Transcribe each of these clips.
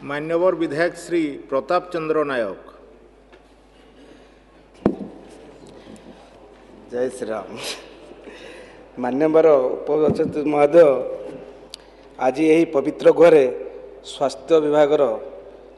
मान्यवर विधायक श्री प्रताप चंद्र नायक। जय श्री राम। मान्यवर उपसभापति महोदय, आज यही पवित्र घरे स्वास्थ्य विभाग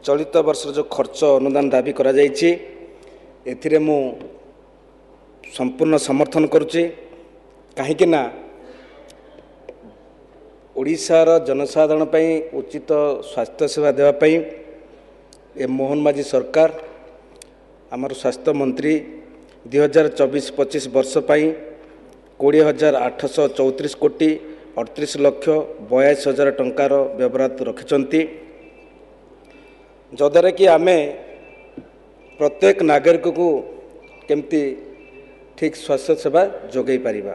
चलित वर्ष जो खर्च अनुदान दाबी करा जायछि एथिरे मु संपूर्ण समर्थन करुच्ची। कहीं ना ओडिशार जनसाधारण पई उचित स्वास्थ्य सेवा देवाई ए मोहन माझी सरकार आमर स्वास्थ्य मंत्री 2024-25 वर्ष पई 20,834 कोटी 38,82,000 टंकार व्यवहार रखिंट, जद्वारा कि आमे प्रत्येक नागरिक को केमती ठीक स्वास्थ्य सेवा जोगई पारिबा।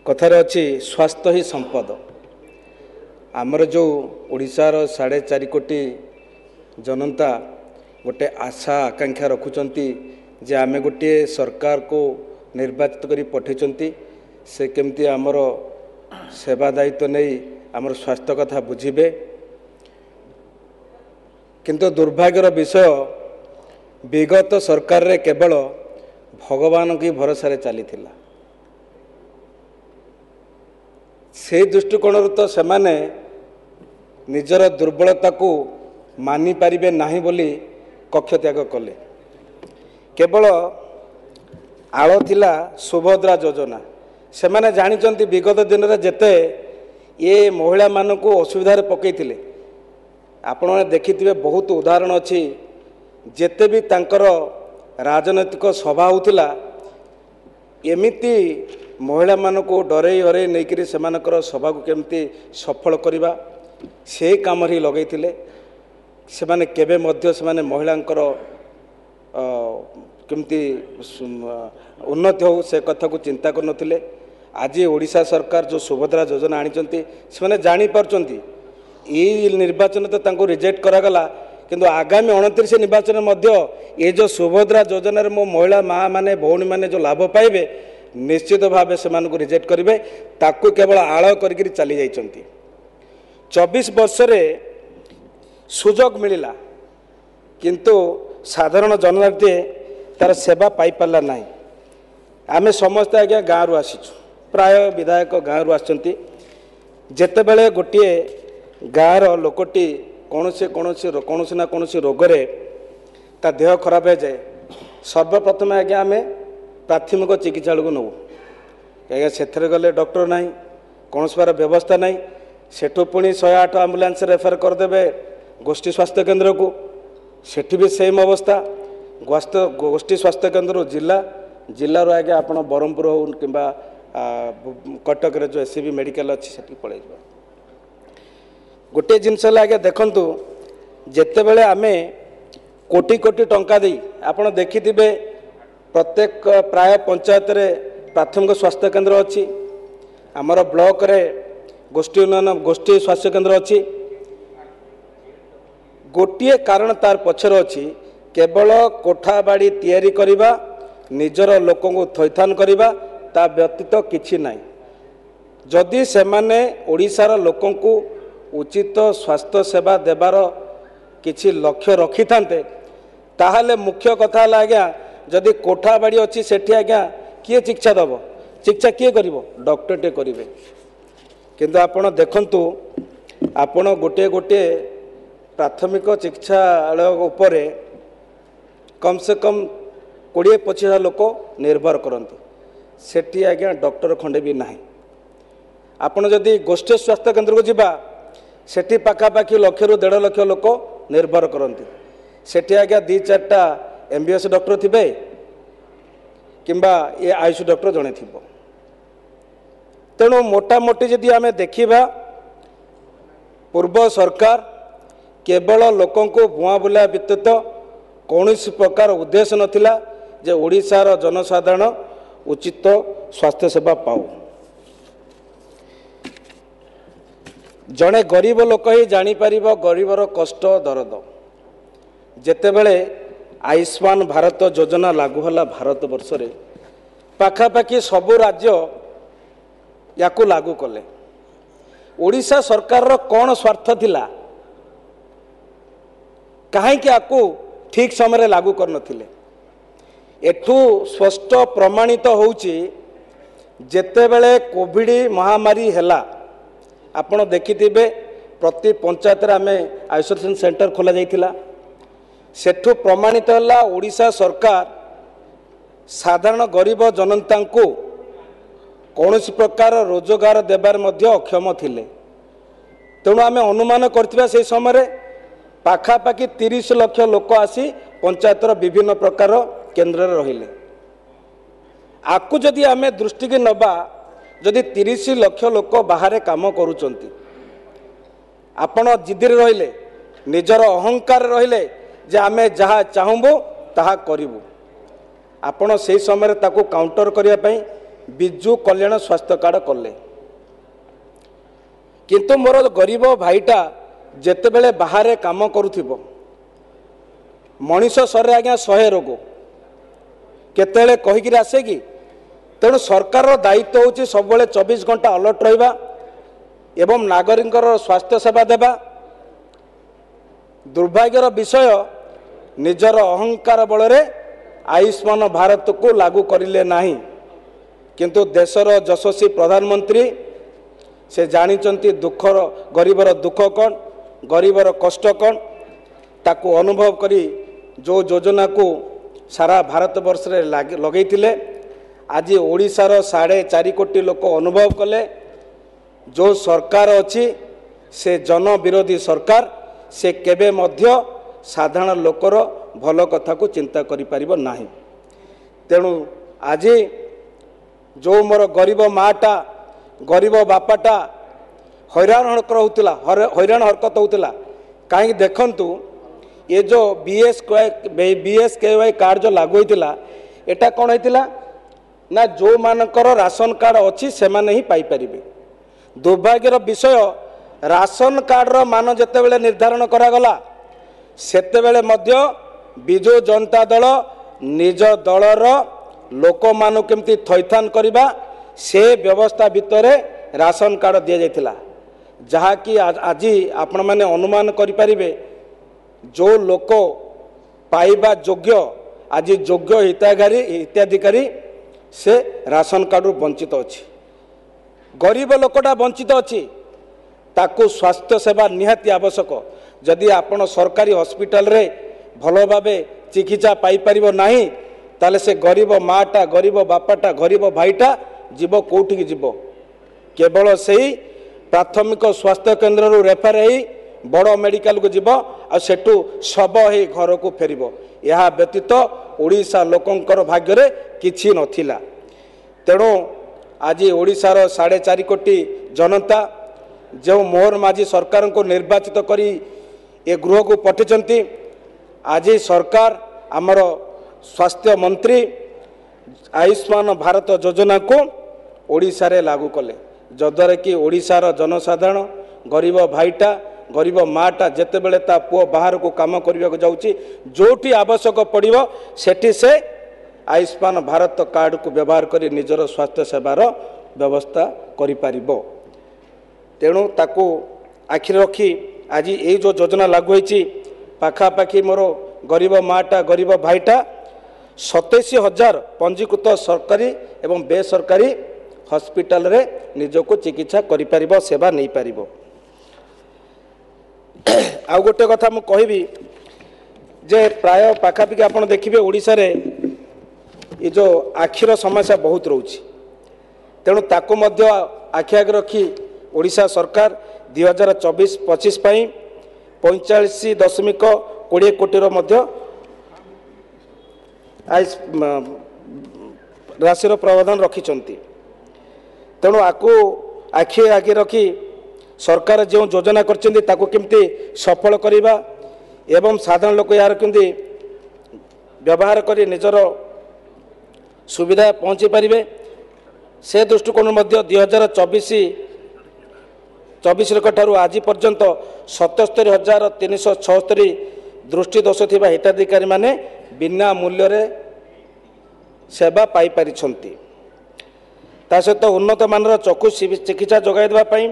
कथार अच्छी स्वास्थ्य ही संपद। आमर जो ओडिशार 4.5 कोटी जनता गोटे आशा आकांक्षा रखुचंती जे आमे गोटे सरकार को निर्वाचित करी पठेचंती से केमती आमर सेवा दायित्व नहीं आमर स्वास्थ्य कथा बुझिबे। किंतु दुर्भाग्यर विषय विगत सरकार रे केवल भगवान की भरोसा चली थिला। से दृष्टिकोण तो सेमाने निजर दुर्बलता को मानि पारिबे नाही बोली कक्ष त्याग कले। केवल आळ थिला सुभद्रा योजना। सेमाने जानिचंती विगत दिन रे जेते ये महिला मानकु असुविधा पकईथिले। आपण देखिथिबे बहुत उदाहरण अच्छी जेते भी तांकर राजनैतिक सभा होतिला एमिति महिला मानकु डरई हरई नहींकरी सेमानकर सभा को केमती सफल करवा से काम ही लगेइथिले। सेमाने केबे मध्य सेमाने महिलांकर केमती उन्नति हो से कथा को चिंता करनथिले। आज ओडिशा सरकार जो सुभद्रा योजना आनिचंती सेमाने जानि पारचंती ये निर्वाचन तो तांको रिजेक्ट करागला, किंतु आगामी 29 निर्वाचन मध्य ये जो सुभद्रा योजना मो महिला माँ माने भौणी माने जो लाभ पाइबे निश्चित भाव से रिजेक्ट करेंगे। ताकू केवल आड़ कर चली जाइछंती। 24 वर्ष रे सुजोग मिलिला किंतु साधारण जनजाति तार सेवा पाई पारला नहीं। आमे समस्त आज्ञा गाँव रु आसीचु, प्राय विधायक गाँव रु आछंती। जेते बेले गोटे गाँव लोकटी कौन ना कौन रोगरे ता देह खराब हो जाए सर्वप्रथम आज्ञा आमे प्राथमिक चिकित्सा को नौ क्या से गले डॉक्टर ना कौन बार व्यवस्था ना सेठू पुणी 108 आम्बुलांस रेफर करदे गोष्ठी स्वास्थ्य केन्द्र को। सेठी भी सेम अवस्था। गोष्ठी स्वास्थ्य केन्द्र जिला आगे आप ब्रह्मपुर हो कि कटक रे जो एससीबी मेडिकल अच्छी से पलि गोटे जिनस आगे देखु जिते बड़े आम कोटी कोटी टंका दे आप देखिथिबे प्रत्येक प्राय पंचायत रे प्राथमिक स्वास्थ्य केन्द्र अच्छी आमर ब्लॉक रे गोष्ठी उन्नयन गोष्ठी स्वास्थ्य केन्द्र अच्छी। गोटे कारण तार पछर अच्छी केवल कोठा बाड़ी तैयारी करिबा निजर लोक को थैथान करिबा ता व्यतीत किछि नाही। जदि सेमाने ओडिशार लोक को उचित स्वास्थ्य सेवा देवार किछि लक्ष्य रखि थांते ताहाले मुख्य कथा है आज्ञा जदि कोठा बाड़ी अच्छी सेठी आज्ञा किए चिकित्सा दब चिकित्सा किए करिवो डॉक्टर टे करिवे। किंतु आपण देखंतु आपण गोटे गोटे प्राथमिक चिकित्सालय उपरे कम से कम 20-25 लोक निर्भर करते सेठी आज्ञा डॉक्टर खंडे भी नाही। आपण जदि गोष्ठी स्वास्थ्य केन्द्र को जिबा सेठी पाखापाखि 1 ରୁ 1.5 लाख लोक निर्भर करते सेठी आज्ञा 2-4टा MBBS डॉक्टर थिबे किंबा ये आयुष डॉक्टर जड़े थी। तेणु मोटामोटी जदि आमे देखिबा पूर्व सरकार केवल लोकों को बुआ बुला व्यतीत कौन प्रकार उद्देश्य नथिला जे ओडिशार जनसाधारण उचित स्वास्थ्य सेवा पाऊ। जड़े गरीब लोक ही जापर गरीबर कष्ट दर्द। जेतेबेले आयुष्मान भारत योजना लागू होला भारत वर्ष रे पाखापाखि सबु राज्य या लागू कले। ओडिशा सरकार कौन स्वार्थ थिला कहीं आपको ठीक समय लागू करनथिले। एठू स्पष्ट प्रमाणित होउची जेतेबेले कोविड महामारी हैला आपण देखिथिबे प्रति पंचायत रे आमे आइसोलेशन सेंटर खोला जाइथिला। सेठू प्रमाणित हैला ओडिशा सरकार साधारण गरीब जनता को कौन प्रकार रोजगार देवार मध्य अक्षम थिले। तेणु आमे अनुमान करथिबा से समय पाखापाखि 30 लाख लोक आसी पंचायतर विभिन्न प्रकार केन्द्र रहिले। आकु जदि आमे दृष्टि की नबा जदि 30 लाख लोक बाहर काम करूचंती आपण जिद्दी रहिले निजर अहंकार रहिले जे आमे जहाँ चाहबू ताहा करिबू आपण से समय ताकू काउंटर करिया पई बिजु कल्याण स्वास्थ्य कार्ड कले। किंतु मोर गरीब भाईटा जेतेबेले बाहर काम करुथिबो मनीष शरीर आज्ञा 100 रोग केतेले कहिकिर आसे कि। तेणु सरकार दायित्व होची सब 24 घंटा अलर्ट रहिबा एवं नागरिकर स्वास्थ्य सेवा देबा। दुर्भाग्यर विषय निजर अहंकार बलरे आयुष्मान भारत को लागू करिले नाही। किंतु देशर यशस्वी प्रधानमंत्री से जानिचंती दुखर गरीबर दुख कौन गरीबर कष्ट कौन ताकू अनुभव करी जो योजना को सारा भारत वर्ष रे लगेइथिले। आज ओडिशार 4.5 कोटी लोक अनुभव कले जो सरकार अच्छी से जन विरोधी सरकार से केबे मध्य साधारण लोकर भल कथा को चिंता करि परिबो नाही। तेणु आज जो मोर गरीब माटा गरीब बापाटा हैरान हरकत होता कहीं देखंतु ये जो बीएसकेवाई कार्ड जो लागू होता एटा कौन होता ना जो मानकर राशन कार्ड अच्छी से माने ही पाई परिबे। दुर्भाग्यर विषय राशन कार्ड रो मान जेतेबेले निर्धारण करागला सेतेबेले मध्य बिजु जनता दल निज दलर लोक मानु केमती थैथान करिबा से व्यवस्था भितरे राशन कार्ड दिया जाइथिला। जहा कि आज आपण माने अनुमान करि परिबे जो लोक पाइबा योग्य आज योग्य हिताधिकारी से राशन कार्ड वंचित अच्छी गरीब लोकटा वंचित अच्छी ताकू स्वास्थ्य सेवा निहाती आवश्यक। जदि आपण सरकारी हॉस्पिटल रे भल भावे चिकित्सा पाई परिबो नाही ताले से गरीब माटा गरीब बापाटा गरीब भाईटा जीव कोठी की जीव केवल सही प्राथमिक स्वास्थ्य केन्द्र रु रेफर है बड़ मेडिकल को जीव आ सेठू शब है घर को फेरिबो। यह व्यतीत ओडिशा लोकंकर भाग्य रे किछि नथिला। तेणु आज ओडिशार 4.5 कोटी जनता जो मोहन माझी सरकार को निर्वाचित करी ए गृह को पठिचंती आज सरकार आमर स्वास्थ्य मंत्री आयुष्मान भारत योजना को ओडिशा रे लागू कले जद्वारा कि ओडिशार जनसाधारण गरीब भाईटा गरीब माटा जेतेबेले ता पुओ बाहर को काम करने को जाउची जोठी आवश्यक पड़िबो सेठी से आयुष्मान भारत कार्ड को व्यवहार करी निजर स्वास्थ्य सेवार व्यवस्था करि पारिबो। तेणु ताकू आखिर रखी आज ये जो योजना लागू होईची पाखापाखि मोर गरीब माटा गरीब भाईटा 27,000 पंजीकृत सरकारी एवं बेसरकारी हॉस्पिटल रे निजको चिकित्सा करि पारिबो सेवा नहीं पारिबो। आउ गोटे कथा मु कहबी जे प्राय पाखापाखि आपण देखिबे ओडिसा रे ये जो आखिर समस्या बहुत रोची। तेणु ताको मध्य आखि आगे रखी ओडिशा सरकार 2024-25 पाई 45.20 कोटी मध्य राशि प्रावधान रखिंट। तेणु आकु आखि आगे रखी सरकार जो योजना करमती सफल करवा एवं साधारण लोक यार केमती व्यवहार कर निजर सुविधा पहुँची पारे से दृष्टिकोण 2024 आज पर्यंत 77,376 दृष्टिदोष थिबा हिताधिकारी माने बिना मूल्य रे सेवा पाई पारिछंती। ता सहित उन्नत मानर चक्षु चिकित्सा जोगाई देबा पई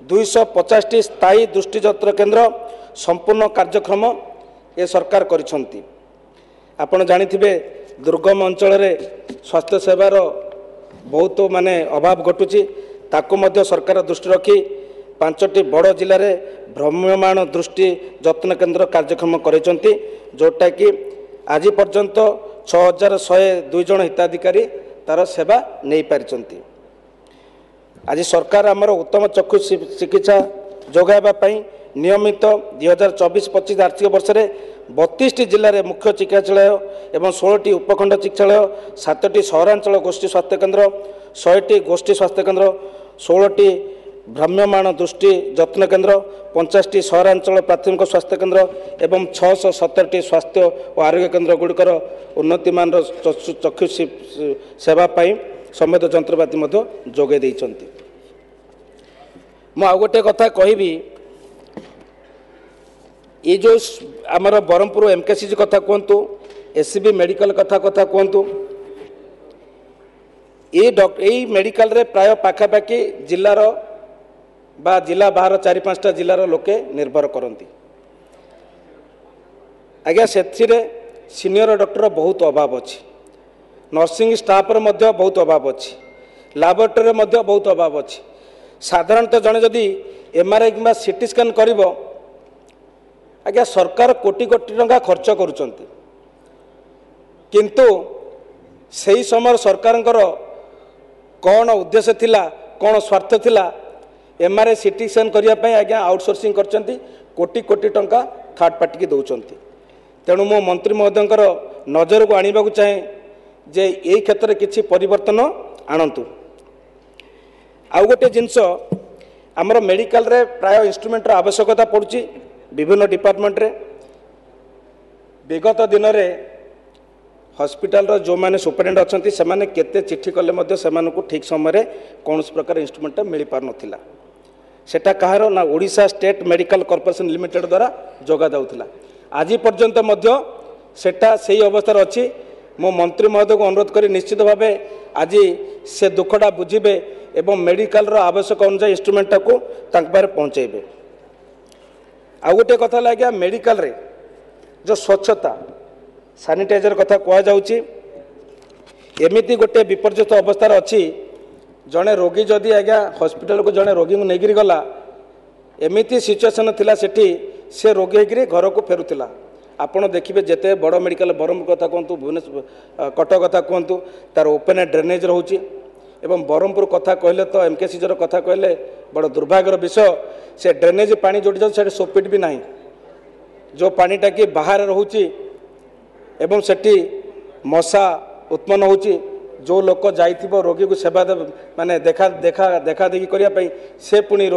250 स्थायी दृष्टिजत्र केन्द्र संपूर्ण कार्यक्रम ए सरकार करिसंती। आपण जानिथिबे दुर्गम अंचल स्वास्थ्य सेवार बहुत माने अभाव घटुची, ताकू मध्य सरकार दृष्टि रखी 5टी बड़ जिले में भ्राम्यमाण दृष्टि जत्न केन्द्र कार्यक्रम करिसंती, जोटा कि आज पर्यंत 6102 जन हिताधिकारी तार सेवा नहीं पारिसंती। आज सरकार आमर उत्तम चक्षु चिकित्सा जोगाइबा पई नियमित 2024-25 आर्थिक वर्ष में 32टी जिले में मुख्य चिकित्सालय एवं 16टी उपखंड चिकित्सालय, 7टी सहरांचल गोष्ठी स्वास्थ्य केन्द्र, 100टी गोष्ठी स्वास्थ्य केन्द्र, 16टी भ्राम्यमाण दृष्टि जत्न केन्द्र, 50टी सहरांचल प्राथमिक स्वास्थ्य केन्द्र एवं 670टी स्वास्थ्य और आरोग्य केन्द्र गुड़िकर उन्नतिमान चक्षु सेवा पाई समेत जंत्रपाति जोगे देइछंती। मु आ गोटे कथा कहबी, ये जो आमर बरहमपुर एमकेसीजी कथा कहतु, एससीबी मेडिकल कथा कहतु, ये मेडिकल रे प्राय पाखापाखि जिलार बा जिला बाहर 4-5टा जिलार लोके निर्भर करती। आज्ञा से सीनियर डॉक्टर बहुत अभाव अच्छी, नर्सिंग स्टाफ मध्य बहुत अभाव अच्छी, लैबोरेटरी मध्य बहुत अभाव अच्छी। साधारणतः जड़े जदि एमआरआई कि सीटी स्कैन करिब, आज्ञा सरकार कोटी कोटी टंका खर्च करुचंती, किंतु सही समय सरकार कौन उद्देश्य थिला, कौन स्वार्थ थिला, एमआरआई सीटी स्कैन करने आज्ञा आउटसोर्सिंग करचंती, कोटी कोटी टंका थर्ड पार्टी की दौरान। तेणु मो मंत्री महोदय नजर को आने को चाहे जे यही क्षेत्र में किसी परिवर्तन आणतु। आउ गोटे जिनस आमर मेडिकल रे प्राय इंस्ट्रूमेंटर आवश्यकता पड़ुची विभिन्न डिपार्टमेंट रे। विगत दिन में हॉस्पिटल रो जो माने सुपरिटेंडेंट अच्छी से माने केते चिट्ठी कले मध्य सेमानकु को ठीक समय कौन प्रकार इंस्ट्रूमेंट मिल पार नथिला। सेटा कहार ना Odisha state medical corporation limited द्वारा जोगा जाउथिला। आज पर्यंत मध्य सेटा सही अवस्था अच्छी। मो मंत्री महोदय को अनुरोध करी निश्चित भावे आज से दुखटा बुझे एवं मेडिकल रो आवश्यक अनुसार इंस्ट्रूमेंट को पारे पहुँचेबे। आ गोटे कथा लगे मेडिकल रे जो स्वच्छता सैनिटाइजर कथा कह जाउची, एमिति गोटे विपर्यस्त अवस्था अच्छी। जड़े रोगी जदि आज्ञा हॉस्पिटल को जड़े रोगी को लेकर गला, एमिति सिचुएसन थिला सेठी से रोगी होकर घर को फेरुला। आपड़ देखिए जिते बड़ मेडिकल बरहमपुर कथा कहतु, भुवनेश्वर कटक कथा कहतु, तार ओपेन ड्रेनेज रोचे। एवं बरहमपुर कथा कहले तो एमकेसीजी कथा कहले बड़ दुर्भाग्यर विषय, से ड्रेनेज पानी जोड़ी जाए सोपिट भी नहीं, जो पानीटा कि बाहर रोचे एवं सेठी मशा उत्पन्न होची। जो लोक जाइथिबो रोगी को सेवा माने देखा देखा देखा देखी करने से पुणी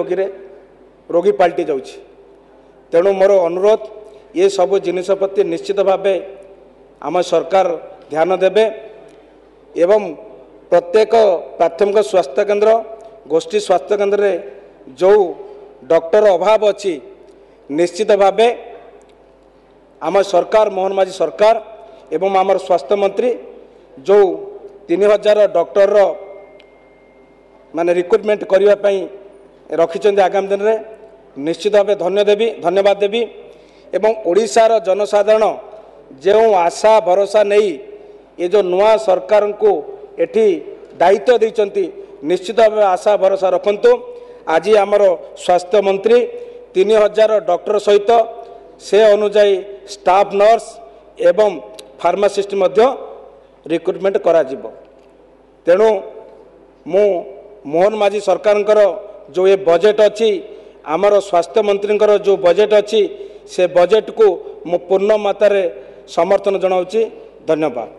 रोगी पाल्टी जाउची। तेणु मोर अनुरोध ये सब जिनिस प्रति निश्चित भावे आम सरकार ध्यान देबे एवं प्रत्येक प्राथमिक स्वास्थ्य केन्द्र गोष्ठी स्वास्थ्य केन्द्र रे जो डॉक्टर अभाव अच्छी, निश्चित भावे आम सरकार मोहन माझी सरकार एवं आमर स्वास्थ्य मंत्री जो 3000 डॉक्टर माने रिक्रुटमेंट करने रखिंट आगामी दिन में निश्चित भाव धन्यवाद देवी। एवं ओडिशार जनसाधारण जो आशा भरोसा नहीं ये जो नुआ सरकार को एठी दायित्व देइचंती, निश्चित भाव आशा भरोसा रखंतु। आज आमर स्वास्थ्य मंत्री 3000 डॉक्टर सहित से अनुजाई स्टाफ नर्स एवं फार्मासिस्ट रिक्रुटमेंट करा जिवो। तेणु मु मोहन माझी सरकार जो ये बजेट अच्छी, आमर स्वास्थ्य मंत्री जो बजेट अच्छी, से बजेट को मु पूर्ण मात्रा समर्थन जनाऊँगी। धन्यवाद।